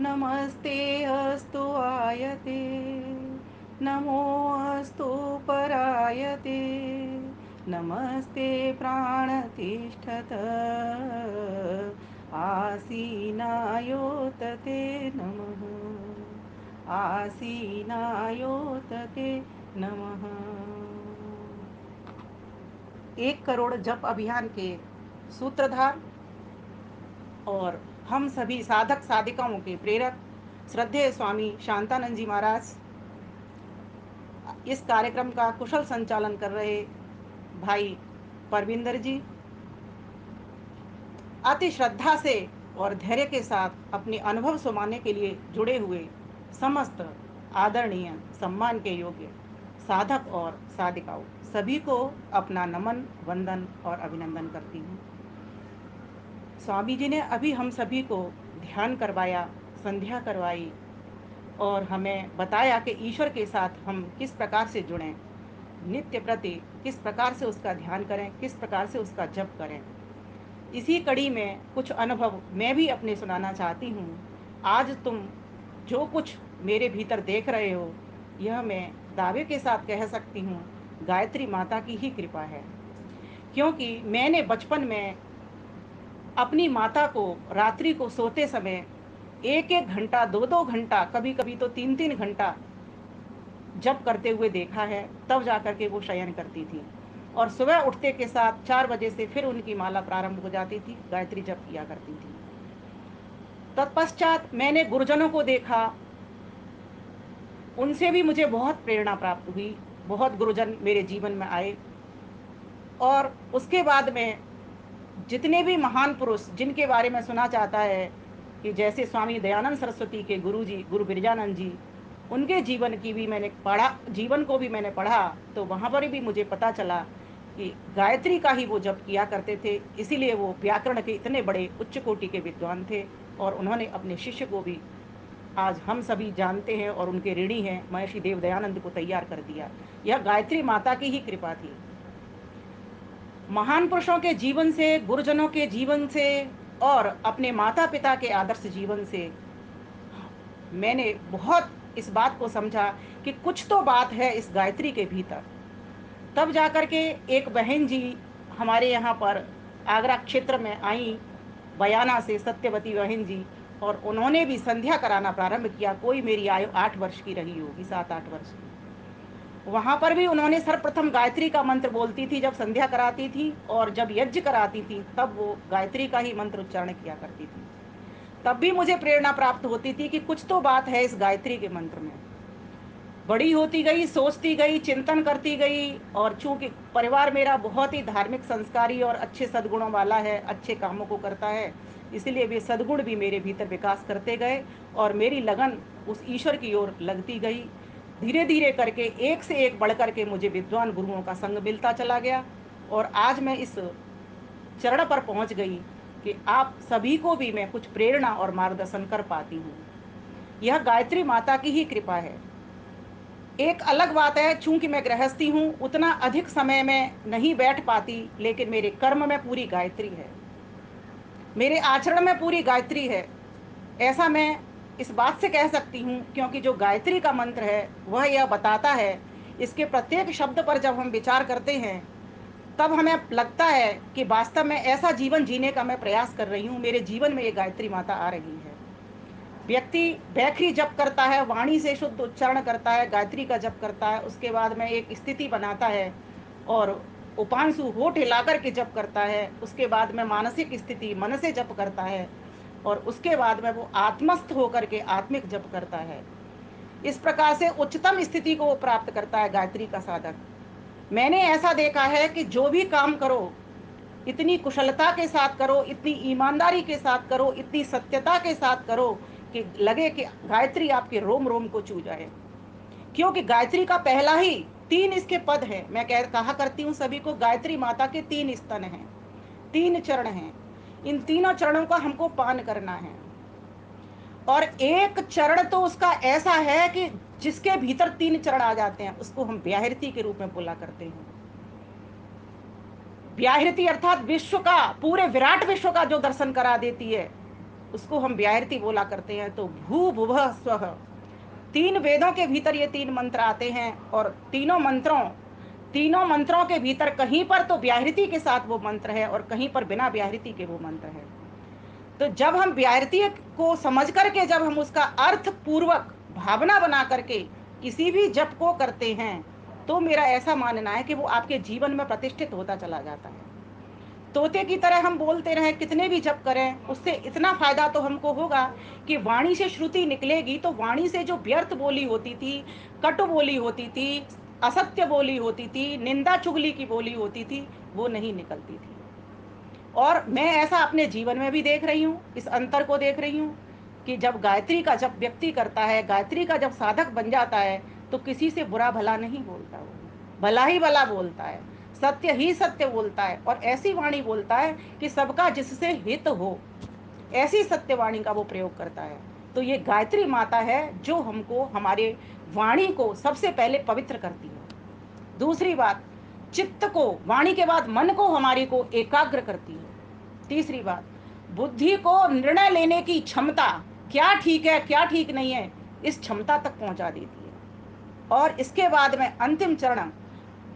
नमस्ते अस्तु आयते, नमो अस्तु परायते, नमस्ते प्राणतिष्ठत आसीनायोतते नमः, आसीनायोतते नमः। 1 करोड़ जप अभियान के सूत्रधार और हम सभी साधक साधिकाओं के प्रेरक श्रद्धेय स्वामी शांतानंद जी महाराज, इस कार्यक्रम का कुशल संचालन कर रहे भाई परविंदर जी, अति श्रद्धा से और धैर्य के साथ अपने अनुभव सुनाने के लिए जुड़े हुए समस्त आदरणीय सम्मान के योग्य साधक और साधिकाओं सभी को अपना नमन, वंदन और अभिनंदन करती हूँ। स्वामी जी ने अभी हम सभी को ध्यान करवाया, संध्या करवाई और हमें बताया कि ईश्वर के साथ हम किस प्रकार से जुड़ें, नित्य प्रति किस प्रकार से उसका ध्यान करें, किस प्रकार से उसका जप करें। इसी कड़ी में कुछ अनुभव मैं भी अपने सुनाना चाहती हूँ। आज तुम जो कुछ मेरे भीतर देख रहे हो, यह मैं दावे के साथ कह सकती हूँ गायत्री माता की ही कृपा है। क्योंकि मैंने बचपन में अपनी माता को रात्रि को सोते समय 1-1 घंटा, 2-2 घंटा, कभी कभी तो 3-3 घंटा जप करते हुए देखा है। तब जाकर के वो शयन करती थी और सुबह उठते के साथ 4 बजे से फिर उनकी माला प्रारंभ हो जाती थी, गायत्री जप किया करती थी। तत्पश्चात मैंने गुरुजनों को देखा, उनसे भी मुझे बहुत प्रेरणा प्राप्त हुई। बहुत गुरुजन मेरे जीवन में आए और उसके बाद में जितने भी महान पुरुष जिनके बारे में सुना चाहता है कि जैसे स्वामी दयानंद सरस्वती के गुरु जी, गुरु बिरजानंद जी, उनके जीवन की भी मैंने पढ़ा, जीवन को भी मैंने पढ़ा, तो वहाँ पर भी मुझे पता चला कि गायत्री का ही वो जप किया करते थे। इसीलिए वो व्याकरण के इतने बड़े उच्च कोटि के विद्वान थे और उन्होंने अपने शिष्य को भी, आज हम सभी जानते हैं और उनके ऋणी हैं, महर्षि देव दयानंद को तैयार कर दिया। यह गायत्री माता की ही कृपा थी। महान पुरुषों के जीवन से, गुरुजनों के जीवन से और अपने माता पिता के आदर्श जीवन से मैंने बहुत इस बात को समझा कि कुछ तो बात है इस गायत्री के भीतर। तब जाकर के एक बहन जी हमारे यहाँ पर आगरा क्षेत्र में आई, बयाना से सत्यवती बहन जी, और उन्होंने भी संध्या कराना प्रारंभ किया। कोई मेरी आयु 8 वर्ष की रही होगी, 7-8 वर्ष की। वहां पर भी उन्होंने सर्वप्रथम गायत्री का मंत्र बोलती थी जब संध्या कराती थी, और जब यज्ञ कराती थी तब वो गायत्री का ही मंत्र उच्चारण किया करती थी। तब भी मुझे प्रेरणा प्राप्त होती थी कि कुछ तो बात है इस गायत्री के मंत्र में। बड़ी होती गई, सोचती गई, चिंतन करती गई, और चूंकि परिवार मेरा बहुत ही धार्मिक, संस्कारी और अच्छे सद्गुणों वाला है, अच्छे कामों को करता है, इसलिए वे सद्गुण भी मेरे भीतर विकास करते गए और मेरी लगन उस ईश्वर की ओर लगती गई। धीरे धीरे करके एक से एक बढ़ करके मुझे विद्वान गुरुओं का संग मिलता चला गया और आज मैं इस चरण पर पहुंच गई कि आप सभी को भी मैं कुछ प्रेरणा और मार्गदर्शन कर पाती हूँ। यह गायत्री माता की ही कृपा है। एक अलग बात है, चूंकि मैं गृहस्थी हूँ, उतना अधिक समय में नहीं बैठ पाती, लेकिन मेरे कर्म में पूरी गायत्री है, मेरे आचरण में पूरी गायत्री है। ऐसा मैं इस बात से कह सकती हूँ क्योंकि जो गायत्री का मंत्र है वह यह बताता है, इसके प्रत्येक शब्द पर जब हम विचार करते हैं तब हमें लगता है कि वास्तव में ऐसा जीवन जीने का मैं प्रयास कर रही हूँ, मेरे जीवन में ये गायत्री माता आ रही है। व्यक्ति बैखरी जप करता है, वाणी से शुद्ध उच्चारण करता है, गायत्री का जप करता है, उसके बाद में एक स्थिति बनाता है और उपांशु होठ हिलाकर के जप करता है, उसके बाद में मानसिक स्थिति मन से जप करता है और उसके बाद में वो आत्मस्थ होकर के आत्मिक जप करता है। इस प्रकार से उच्चतम स्थिति को वो प्राप्त करता है गायत्री का साधक। मैंने ऐसा देखा है कि जो भी काम करो इतनी कुशलता के साथ करो, इतनी ईमानदारी के साथ करो, इतनी सत्यता के साथ करो कि लगे कि गायत्री आपके रोम रोम को छू जाए। क्योंकि गायत्री का पहला ही 3 इसके पद हैं। मैं कहा करती हूँ सभी को, गायत्री माता के 3 स्तन हैं, 3 चरण हैं। इन तीनों चरणों का हमको पान करना है और एक चरण तो उसका ऐसा है कि जिसके भीतर 3 चरण आ जाते हैं उसको हम व्याहृति के रूप में बोला करते हैं। व्याहृति अर्थात विश्व का, पूरे विराट विश्व का जो दर्शन करा देती है उसको हम व्याहृति बोला करते हैं। तो भू भुवः स्वः, 3 वेदों के भीतर ये 3 मंत्र आते हैं, और तीनों मंत्रों के भीतर कहीं पर तो व्याहृति के साथ वो मंत्र है और कहीं पर बिना व्याहृति के वो मंत्र है। तो जब हम व्याहृति को समझ करके, जब हम उसका अर्थ पूर्वक भावना बना करके किसी भी जप को करते हैं, तो मेरा ऐसा मानना है कि वो आपके जीवन में प्रतिष्ठित होता चला जाता है। तोते की तरह हम बोलते रहें, कितने भी जप करें, उससे इतना फायदा तो हमको होगा कि वाणी से श्रुति निकलेगी, तो वाणी से जो व्यर्थ बोली होती थी, कटु बोली होती थी, असत्य बोली होती थी, निंदा चुगली की बोली होती थी, वो नहीं निकलती थी। और मैं ऐसा अपने जीवन में भी देख रही हूँ, इस अंतर को देख रही हूँ कि जब गायत्री का जब व्यक्ति करता है, गायत्री का जब साधक बन जाता है, तो किसी से बुरा भला नहीं बोलता, वो भला ही भला बोलता है, सत्य ही सत्य बोलता है, और ऐसी वाणी बोलता है कि सबका जिससे हित हो, ऐसी सत्यवाणी का वो प्रयोग करता है। तो ये गायत्री माता है जो हमको, हमारे वाणी को सबसे पहले पवित्र करती है। दूसरी बात, चित्त को, वाणी के बाद मन को, हमारी को एकाग्र करती है। तीसरी बात, बुद्धि को निर्णय लेने की क्षमता, क्या ठीक है क्या ठीक नहीं है, इस क्षमता तक पहुंचा देती है। और इसके बाद में अंतिम चरण,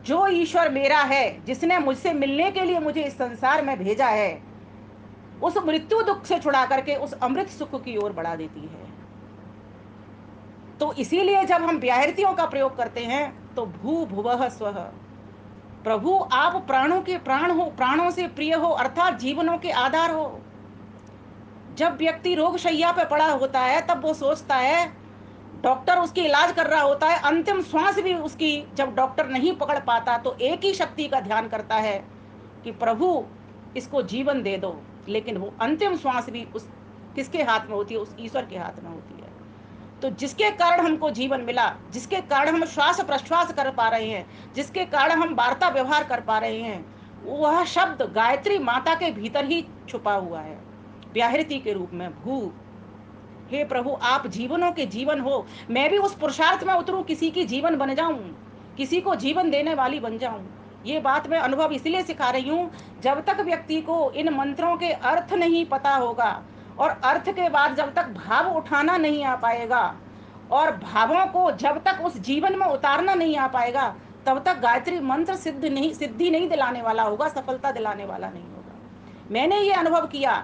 जो ईश्वर मेरा है, जिसने मुझसे मिलने के लिए मुझे इस संसार में भेजा है, उस मृत्यु दुख से छुड़ा करके उस अमृत सुख की ओर बढ़ा देती है। तो इसीलिए जब हम व्याहृतियों का प्रयोग करते हैं, तो भू भुवः स्वः, प्रभु आप प्राणों के प्राण हो, प्राणों से प्रिय हो, अर्थात जीवनों के आधार हो। जब व्यक्ति रोग शैया पे पड़ा होता है, तब वो सोचता है, डॉक्टर उसकी इलाज कर रहा होता है, अंतिम श्वास भी उसकी जब डॉक्टर नहीं पकड़ पाता, तो एक ही शक्ति का ध्यान करता है कि प्रभु इसको जीवन दे दो। लेकिन वो अंतिम श्वास भी उस किसके हाथ में होती है? उस ईश्वर के हाथ में होती है। तो जिसके कारण हमको जीवन मिला, जिसके कारण हम श्वास प्रश्वास कर पा रहे हैं, जिसके कारण हम वार्ता व्यवहार कर पा रहे हैं, वह शब्द गायत्री माता के भीतर ही छुपा हुआ है, व्याहृति के रूप में भू। हे प्रभु आप जीवनों के जीवन हो, मैं भी उस पुरुषार्थ में उतरूं, किसी की जीवन बन जाऊं, किसी को जीवन देने वाली बन जाऊं। ये बात मैं अनुभव इसलिए सिखा रही हूं, जब तक व्यक्ति को इन मंत्रों के अर्थ नहीं पता होगा, और अर्थ के बाद जब तक भाव उठाना नहीं आ पाएगा, और भावों को जब तक उस जीवन में उतारना नहीं आ पाएगा, तब तक गायत्री मंत्र सिद्धि नहीं दिलाने वाला होगा, सफलता दिलाने वाला नहीं होगा। मैंने ये अनुभव किया,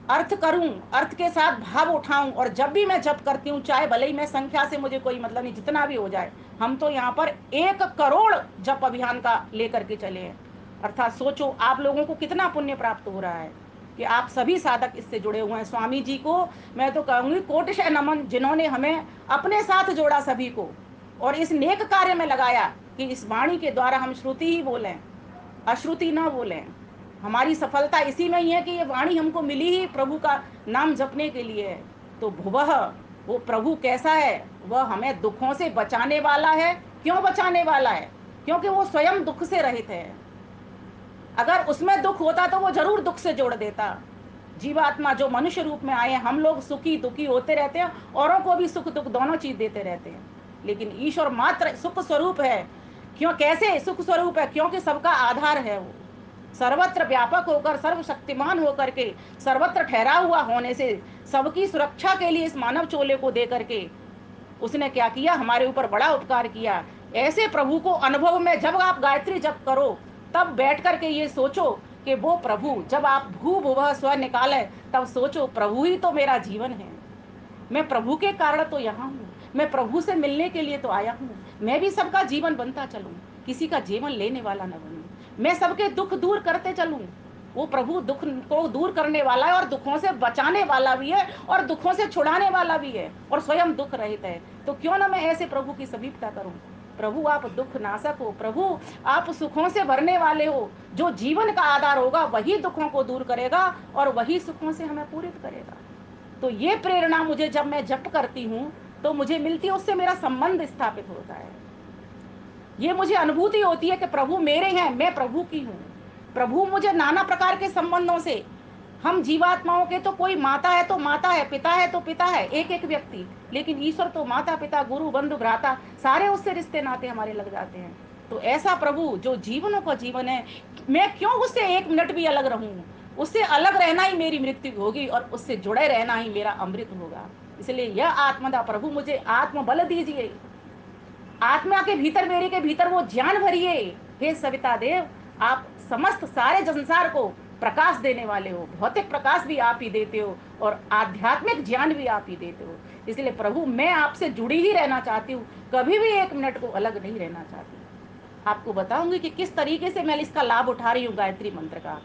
अर्थ करूं, अर्थ के साथ भाव उठाऊं, और जब भी मैं जप करती हूँ, चाहे भले ही मैं संख्या से मुझे कोई मतलब नहीं, जितना भी हो जाए, हम तो यहाँ पर 1 करोड़ जप अभियान का लेकर के चले हैं। अर्थात सोचो आप लोगों को कितना पुण्य प्राप्त हो रहा है कि आप सभी साधक इससे जुड़े हुए हैं। स्वामी जी को मैं तो कहूंगी कोटिशः नमन, जिन्होंने हमें अपने साथ जोड़ा सभी को, और इस नेक कार्य में लगाया कि इस वाणी के द्वारा हम श्रुति ही बोलें, अश्रुति ना बोलें। हमारी सफलता इसी में ही है कि ये वाणी हमको मिली ही प्रभु का नाम जपने के लिए है। तो भुवः, वो प्रभु कैसा है? वह हमें दुखों से बचाने वाला है। क्यों बचाने वाला है? क्योंकि वो स्वयं दुख से रहित है। अगर उसमें दुख होता तो वो जरूर दुख से जोड़ देता। जीवात्मा जो मनुष्य रूप में आए, हम लोग सुखी दुखी होते रहते हैं, औरों को भी सुख दुख दोनों चीज देते रहते हैं, लेकिन ईश्वर मात्र सुख स्वरूप है। क्यों? कैसे सुख स्वरूप है? क्योंकि सबका आधार है वो, सर्वत्र व्यापक होकर, सर्वशक्तिमान होकर के, सर्वत्र ठहरा हुआ होने से, सबकी सुरक्षा के लिए इस मानव चोले को दे करके उसने क्या किया? हमारे ऊपर बड़ा उपकार किया। ऐसे प्रभु को अनुभव में जब आप गायत्री जप करो, तब बैठ करके ये सोचो कि वो प्रभु, जब आप भू भुवः स्व निकाले, तब सोचो प्रभु ही तो मेरा जीवन है। मैं प्रभु के कारण तो यहाँ हूँ, मैं प्रभु से मिलने के लिए तो आया हूँ। मैं भी सबका जीवन बनता चलूँ, किसी का जीवन लेने वाला न बनूँ। मैं सबके दुख दूर करते चलूँ। वो प्रभु दुख को दूर करने वाला है, और दुखों से बचाने वाला भी है, और दुखों से छुड़ाने वाला भी है, और स्वयं दुख रहित है। तो क्यों ना मैं ऐसे प्रभु की समीपता करूँ। प्रभु आप दुख नाशक हो, प्रभु आप सुखों से भरने वाले हो। जो जीवन का आधार होगा वही दुखों को दूर करेगा, और वही सुखों से हमें पूरित करेगा। तो ये प्रेरणा मुझे जब मैं जप करती हूँ तो मुझे मिलती है, उससे मेरा संबंध स्थापित होता है। ये मुझे अनुभूति होती है कि प्रभु मेरे हैं, मैं प्रभु की हूँ। प्रभु मुझे नाना प्रकार के संबंधों से, हम जीवात्माओं के तो कोई माता है तो माता है, पिता है तो पिता है, एक एक व्यक्ति, लेकिन ईश्वर तो माता पिता गुरु बंधु भ्राता, सारे उससे रिश्ते नाते हमारे लग जाते हैं। तो ऐसा प्रभु जो जीवनों का जीवन है, मैं क्यों उससे 1 मिनट भी अलग रहूं? उससे अलग रहना ही मेरी मृत्यु होगी और उससे जुड़े रहना ही मेरा अमृत होगा। इसलिए यह आत्मदा प्रभु मुझे आत्म बल दीजिए, आत्मा के भीतर, मेरे के भीतर वो ज्ञान भरिए। हे सविता देव, आप समस्त सारे संसार को प्रकाश देने वाले हो, भौतिक प्रकाश भी आप ही देते हो और आध्यात्मिक ज्ञान भी आप ही देते हो। इसलिए प्रभु मैं आपसे जुड़ी ही रहना चाहती हूँ, कभी भी एक मिनट को अलग नहीं रहना चाहती। आपको बताऊंगी कि किस तरीके से मैं इसका लाभ उठा रही हूँ गायत्री मंत्र का।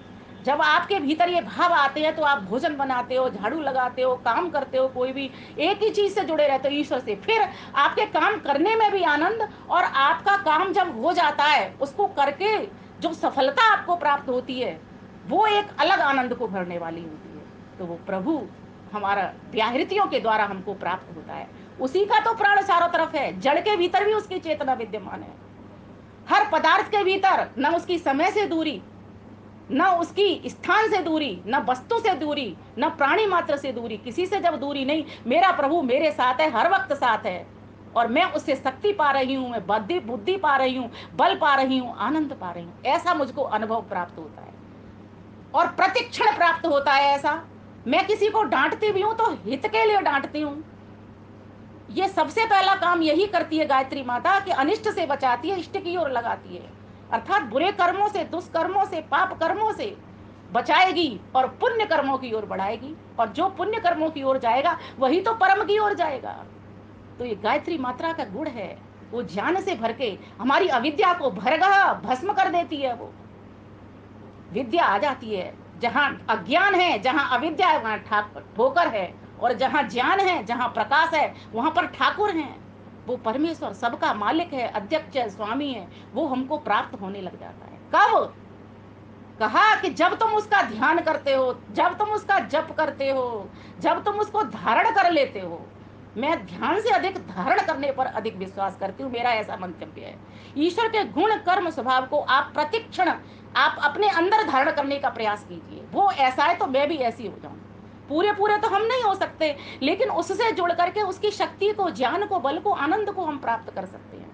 जब आपके भीतर ये भाव आते हैं तो आप भोजन बनाते हो, झाड़ू लगाते हो, काम करते हो, कोई भी एक ही चीज से जुड़े रहते हो, ईश्वर से। फिर आपके काम करने में भी आनंद, और आपका काम जब हो जाता है उसको करके जो सफलता आपको प्राप्त होती है वो एक अलग आनंद को भरने वाली होती है। तो वो प्रभु हमारा व्याहृतियों के द्वारा हमको प्राप्त होता है। उसी का तो प्राण चारों तरफ है, जड़ के भीतर भी उसकी चेतना विद्यमान है। हर पदार्थ के भीतर न उसकी समय से दूरी, न उसकी स्थान से दूरी, न वस्तु से दूरी, न प्राणी मात्र से दूरी, किसी से जब दूरी नहीं, मेरा प्रभु मेरे साथ है, हर वक्त साथ है। और मैं उससे शक्ति पा रही हूं, मैं बुद्धि बुद्धि पा रही हूं, बल पा रही हूं, आनंद पा रही हूं, ऐसा मुझको अनुभव प्राप्त होता है और प्रतिक्षण प्राप्त होता है ऐसा। मैं किसी को डांटती भी हूं तो हित के लिए डांटती हूं। ये सबसे पहला काम यही करती है गायत्री माता कि अनिष्ट से बचाती है, इष्ट की ओर लगाती है। अर्थात बुरे कर्मों से, दुष्कर्मों से, पाप कर्मों से बचाएगी और पुण्य कर्मों की ओर बढ़ाएगी। और जो पुण्य कर्मों की ओर जाएगा वही तो परम की ओर जाएगा। तो ये गायत्री मात्रा का गुण है, वो ज्ञान से भर के हमारी अविद्या को भरगा भस्म कर देती है। वो विद्या आ जाती है। जहां अज्ञान है, जहां अविद्या है, वहां ठोकर है। और जहां ज्ञान है, जहां प्रकाश है, वहां पर ठाकुर हैं। वो परमेश्वर सबका मालिक है, अध्यक्ष है, स्वामी है। वो हमको प्राप्त होने लग जाता है। कब? कहा कि जब तुम उसका ध्यान करते हो, जब तुम उसका जप करते हो, जब तुम उसको धारण कर लेते हो। मैं ध्यान से अधिक धारण करने पर अधिक विश्वास करती हूँ, मेरा ऐसा मंतव्य है। ईश्वर के गुण कर्म स्वभाव को आप प्रतिक्षण आप अपने अंदर धारण करने का प्रयास कीजिए। वो ऐसा है तो मैं भी ऐसी हो जाऊं। पूरे पूरे तो हम नहीं हो सकते, लेकिन उससे जुड़ करके उसकी शक्ति को, ज्ञान को, बल को, आनंद को हम प्राप्त कर सकते हैं।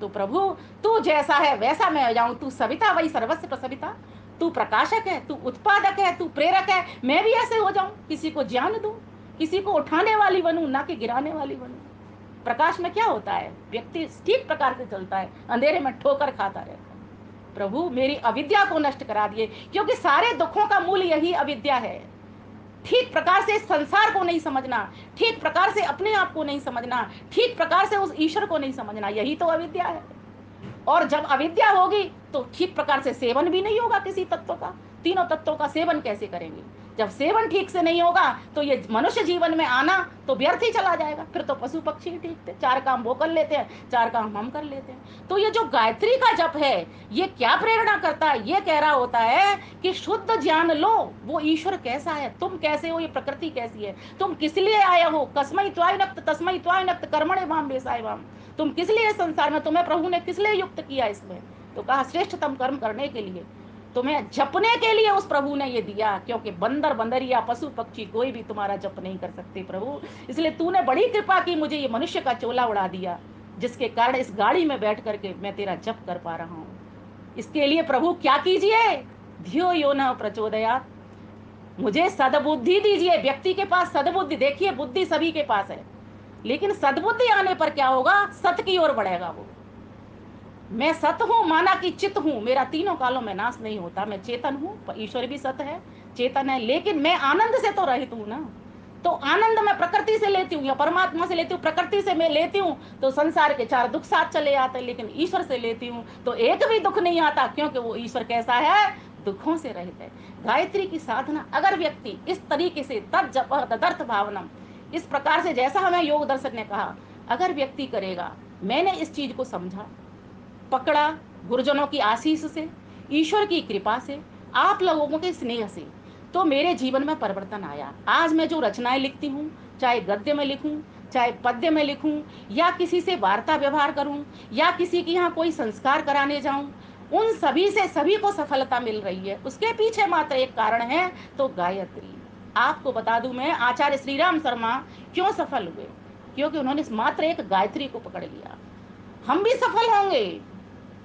तो प्रभु तू जैसा है वैसा मैं हो जाऊं। तू सविता वही सर्वस्व प्रसविता। तू प्रकाशक है, तू उत्पादक है, तू प्रेरक है, मैं भी ऐसे हो जाऊं, किसी को ज्ञान दूं, किसी को उठाने वाली बनूं, ना कि गिराने वाली बनूं। प्रकाश में क्या होता है, व्यक्ति ठीक प्रकार से चलता है, अंधेरे में ठोकर खाता रहता है। प्रभु मेरी अविद्या को नष्ट करा दिए, क्योंकि सारे दुखों का मूल यही अविद्या है। ठीक प्रकार से संसार को नहीं समझना, ठीक प्रकार से अपने आप को नहीं समझना, ठीक प्रकार से उस ईश्वर को नहीं समझना, यही तो अविद्या है। और जब अविद्या होगी तो ठीक प्रकार से सेवन भी नहीं होगा किसी तत्व का। तीनों तत्वों का सेवन कैसे करेंगे? जब सेवन ठीक से नहीं होगा तो ये मनुष्य जीवन में आना तो व्यर्थ ही चला जाएगा। फिर तो पशु पक्षी ही ठीक थे, चार काम वो कर लेते हैं, चार काम हम कर लेते हैं। तो ये जो गायत्री का जप है, ये क्या प्रेरणा करता है? ये कह रहा होता है कि शुद्ध ज्ञान लो, वो ईश्वर कैसा है, तुम कैसे हो, ये प्रकृति कैसी है, तुम किस लिए आए हो। कस्मै त्वाय नक्त तस्मै त्वाय नक्त कर्मणे वाम बेसाय वाम। तुम किस लिए संसार में, तुम्हें प्रभु ने किस लिए युक्त किया इसमें? तो कहा श्रेष्ठतम कर्म करने के लिए, तुम्हें जपने के लिए उस प्रभु ने ये दिया। क्योंकि बंदर बंदरिया पशु पक्षी कोई भी तुम्हारा जप नहीं कर सकते प्रभु। इसलिए तूने बड़ी कृपा की, मुझे ये मनुष्य का चोला उड़ा दिया, जिसके कारण इस गाड़ी में बैठ करके मैं तेरा जप कर पा रहा हूँ। इसके लिए प्रभु क्या कीजिए, धियो यो न प्रचोदयात्, मुझे सद्बुद्धि दीजिए। व्यक्ति के पास सद्बुद्धि, देखिए बुद्धि सभी के पास है, लेकिन सद्बुद्धि आने पर क्या होगा, सत की ओर बढ़ेगा वो। मैं सत हूं, माना कि चित हूं, मेरा तीनों कालों में नाश नहीं होता, मैं चेतन हूं, ईश्वर भी सत है, चेतन है, लेकिन मैं आनंद से तो रहित हूं ना। तो आनंद मैं प्रकृति से लेती हूँ या परमात्मा से लेती हूँ। प्रकृति से मैं लेती हूँ तो संसार के चार दुख साथ चले आते हैं, लेकिन ईश्वर से लेती हूँ तो एक भी दुख नहीं आता, क्योंकि वो ईश्वर कैसा है, दुखों से रहित है। गायत्री की साधना अगर व्यक्ति इस तरीके से तदर्थ भावनम, इस प्रकार से जैसा हमें योग दर्शक ने कहा, अगर व्यक्ति करेगा, मैंने इस चीज को समझा, पकड़ा, गुरुजनों की आशीष से, ईश्वर की कृपा से, आप लोगों के स्नेह से, तो मेरे जीवन में परिवर्तन आया। आज मैं जो रचनाएं लिखती हूँ, चाहे गद्य में लिखूं, चाहे पद्य में लिखूं, या किसी से वार्ता व्यवहार करूं, या किसी के यहाँ कोई संस्कार कराने जाऊं, उन सभी से सभी को सफलता मिल रही है। उसके पीछे मात्र एक कारण है, तो गायत्री। आपको बता दूं मैं, आचार्य श्री राम शर्मा क्यों सफल हुए? क्योंकि उन्होंने मात्र एक गायत्री को पकड़ लिया। हम भी सफल होंगे,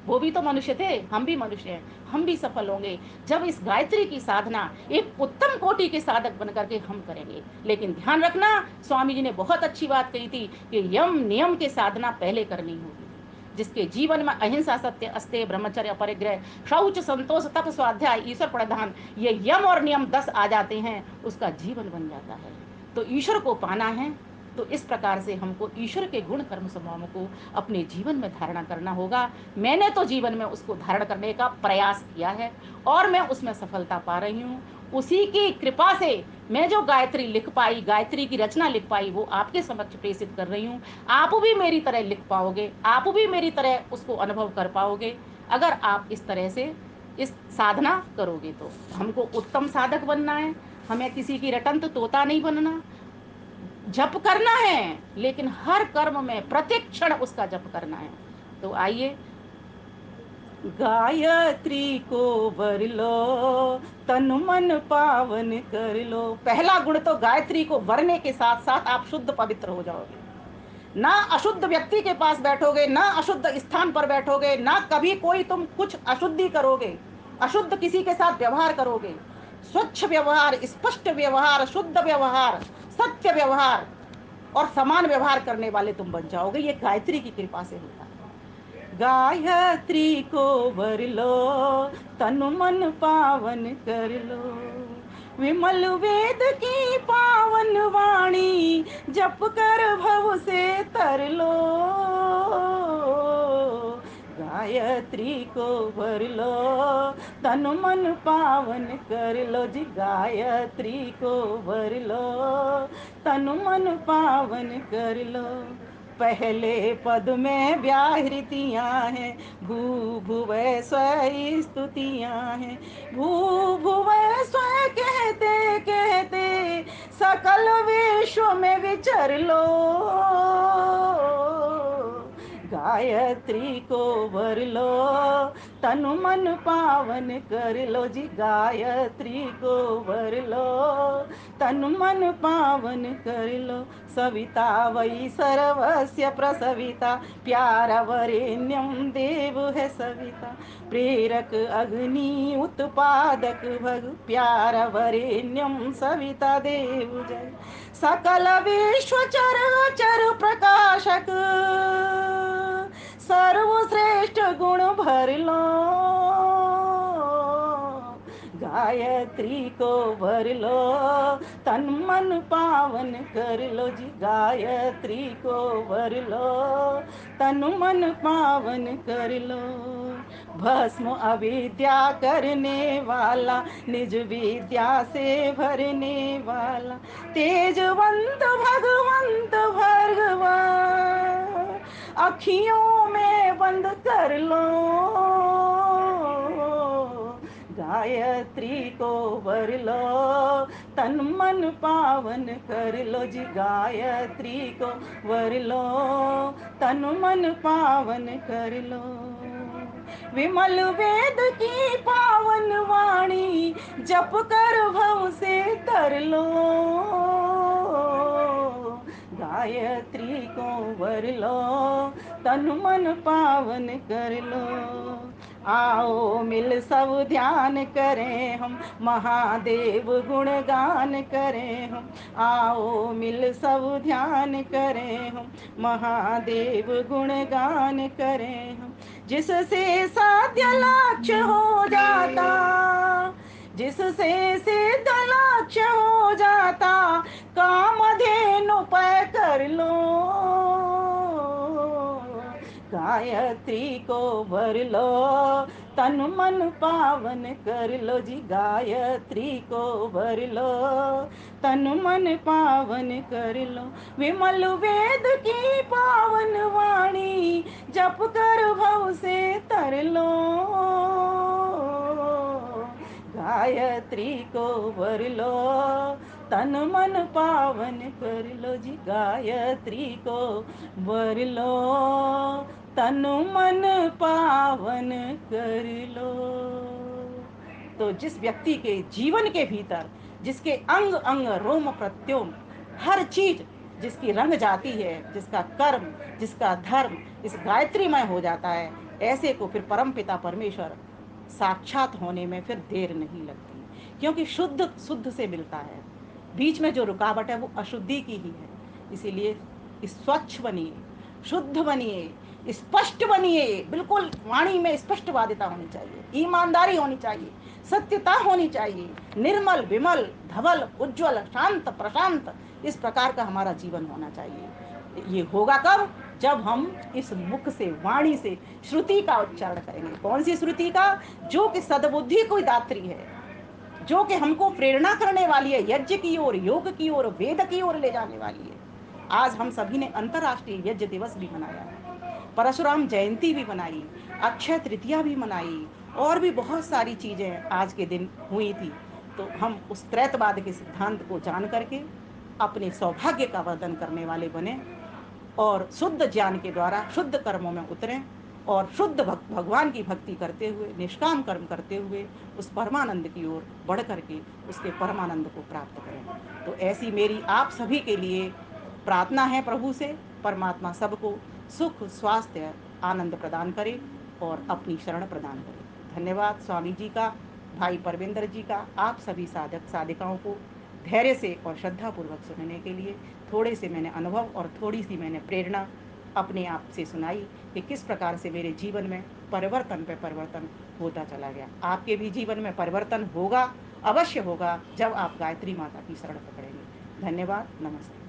वो भी तो मनुष्य थे, हम भी मनुष्य हैं, हम भी सफल होंगे जब इस गायत्री की साधना एक उत्तम कोटि के साधक बन करके हम करेंगे। लेकिन ध्यान रखना, स्वामी जी ने बहुत अच्छी बात कही थी कि यम नियम के साधना पहले करनी होगी। जिसके जीवन में अहिंसा, सत्य, अस्तेय, ब्रह्मचर्य, अपरिग्रह, शौच, संतोष, तप, स्वाध्याय, ईश्वर प्रधान, ये यम और नियम 10 आ जाते हैं, उसका जीवन बन जाता है। तो ईश्वर को पाना है तो इस प्रकार से हमको ईश्वर के गुण कर्म स्वभावों को अपने जीवन में धारणा करना होगा। मैंने तो जीवन में उसको धारण करने का प्रयास किया है और मैं उसमें सफलता पा रही हूँ। उसी की कृपा से मैं जो गायत्री लिख पाई, गायत्री की रचना लिख पाई, वो आपके समक्ष प्रेषित कर रही हूँ। आप भी मेरी तरह लिख पाओगे, आप भी मेरी तरह उसको अनुभव कर पाओगे अगर आप इस तरह से इस साधना करोगे। तो हमको उत्तम साधक बनना है, हमें किसी की रटंत तोता नहीं बनना। जप करना है लेकिन हर कर्म में प्रत्येक क्षण उसका जप करना है। तो आइए, गायत्री को वर लो, तन मन पावन कर लो। पहला गुण तो गायत्री को वरने के साथ साथ आप शुद्ध पवित्र हो जाओगे। ना अशुद्ध व्यक्ति के पास बैठोगे, ना अशुद्ध स्थान पर बैठोगे, ना कभी कोई तुम कुछ अशुद्धि करोगे, अशुद्ध किसी के साथ व्यवहार करोगे। स्वच्छ व्यवहार, स्पष्ट व्यवहार, शुद्ध व्यवहार, सत्य व्यवहार और समान व्यवहार करने वाले तुम बन जाओगे। ये गायत्री की कृपा से होता है। गायत्री को वर लो, तनु मन पावन कर लो। विमल वेद की पावन वाणी, जप कर भव से तर लो। गायत्री को भर लो, तन मन पावन कर लो जी। गायत्री को भर लो, तन मन पावन कर लो। पहले पद में व्याहृतियाँ हैं, भू भुव स्व स्तुतियाँ हैं। भू भुव स्व कहते कहते सकल विश्व में विचर लो। गायत्री को वर लो, तनु मन पावन कर लो जी। गायत्री को वर लो, तनु मन पावन कर लो। सविता वै सर्वस्य प्रसविता, प्यारा वरेण्यम देव है सविता। प्रेरक अग्नि उत्पादक भग, प्यारा वरेण्यम सविता देव जग। सकल विश्व चर चर प्रकाशक, सर्वश्रेष्ठ गुण भर लो। गायत्री को भर लो, तन मन पावन कर लो जी। गायत्री को भर लो, तन मन पावन कर लो। भस्म अविद्या करने वाला, निज विद्या से भरने वाला, तेजवंत भगवंत भगवान, अखियों में बंद कर लो। गायत्री को वर लो, तन मन पावन कर लो जी। गायत्री को वर लो, तन मन पावन कर लो। विमल वेद की पावन वाणी, जप कर भव से तर लो। गायत्री को वर लो, तन मन पावन कर लो। आओ मिल सब ध्यान करें हम, महादेव गुणगान करें हम। आओ मिल सब ध्यान करें हम, महादेव गुणगान करें हम। जिससे साध्य लक्ष्य हो जाता, जिससे सिद्ध लक्ष्य हो जाता, कामधेनु पर कर लो। गायत्री को भर लो, तन मन पावन कर लो जी। गायत्री को भर लो, तन मन पावन कर लो। विमल वेद की पावन वाणी, जप कर भव से तर लो। गायत्री को भर लो, तन मन पावन कर लो जी। गायत्री को भर लो, तन मन पावन कर लो। तो जिस व्यक्ति के जीवन के भीतर, जिसके अंग अंग रोम प्रत्योम हर चीज जिसकी रंग जाती है, जिसका कर्म, जिसका धर्म इस गायत्रीमय हो जाता है, ऐसे को फिर परम पिता परमेश्वर साक्षात होने में फिर देर नहीं लगती, क्योंकि शुद्ध शुद्ध से मिलता है। बीच में जो रुकावट है वो अशुद्धि की ही है। इसीलिए स्वच्छ बनिए, शुद्ध बनिए, स्पष्ट बनिए। बिल्कुल वाणी में स्पष्टवादिता होनी चाहिए, ईमानदारी होनी चाहिए, सत्यता होनी चाहिए, निर्मल विमल धवल उज्जवल शांत प्रशांत, इस प्रकार का हमारा जीवन होना चाहिए। ये होगा कब? जब हम इस मुख से, वाणी से श्रुति का उच्चारण करेंगे। कौन सी श्रुति का? जो कि सद्बुद्धि को दात्री है, जो कि हमको प्रेरणा करने वाली है, यज्ञ की ओर, योग की ओर, वेद की ओर ले जाने वाली है। आज हम सभी ने अंतर्राष्ट्रीय यज्ञ दिवस भी मनाया है, परशुराम जयंती भी मनाई, अक्षय तृतीया भी मनाई, और भी बहुत सारी चीजें आज के दिन हुई थी। तो हम उस त्रैतवाद के सिद्धांत को जान करके अपने सौभाग्य का वर्धन करने वाले बने, और शुद्ध ज्ञान के द्वारा शुद्ध कर्मों में उतरें, और शुद्ध भगवान की भक्ति करते हुए, निष्काम कर्म करते हुए उस परमानंद की ओर बढ़ करके उसके परमानंद को प्राप्त करें। तो ऐसी मेरी आप सभी के लिए प्रार्थना है प्रभु से। परमात्मा सबको सुख स्वास्थ्य आनंद प्रदान करे और अपनी शरण प्रदान करे। धन्यवाद स्वामी जी का, भाई परविंदर जी का, आप सभी साधक साधिकाओं को धैर्य से और श्रद्धापूर्वक सुनने के लिए। थोड़े से मैंने अनुभव और थोड़ी सी मैंने प्रेरणा अपने आप से सुनाई कि किस प्रकार से मेरे जीवन में परिवर्तन पे परिवर्तन होता चला गया। आपके भी जीवन में परिवर्तन होगा, अवश्य होगा, जब आप गायत्री माता की शरण पकड़ेंगे। धन्यवाद, नमस्ते।